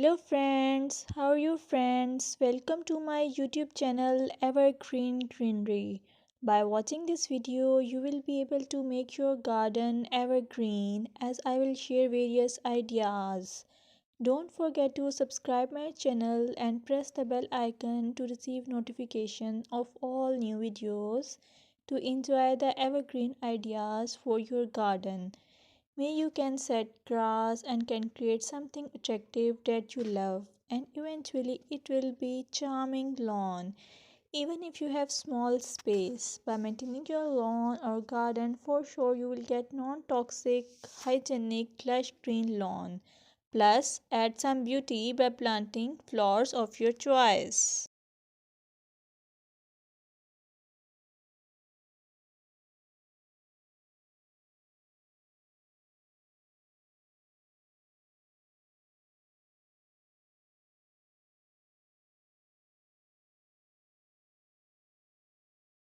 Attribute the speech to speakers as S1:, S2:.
S1: Hello friends, how are you friends? Welcome to my YouTube channel Evergreen Greenery. By watching this video, you will be able to make your garden evergreen as I will share various ideas. Don't forget to subscribe my channel and press the bell icon to receive notification of all new videos to enjoy the evergreen ideas for your garden. May you can set grass and can create something attractive that you love, and eventually it will be charming lawn. Even if you have small space, by maintaining your lawn or garden, for sure you will get non-toxic, hygienic, lush green lawn. Plus, add some beauty by planting flowers of your choice.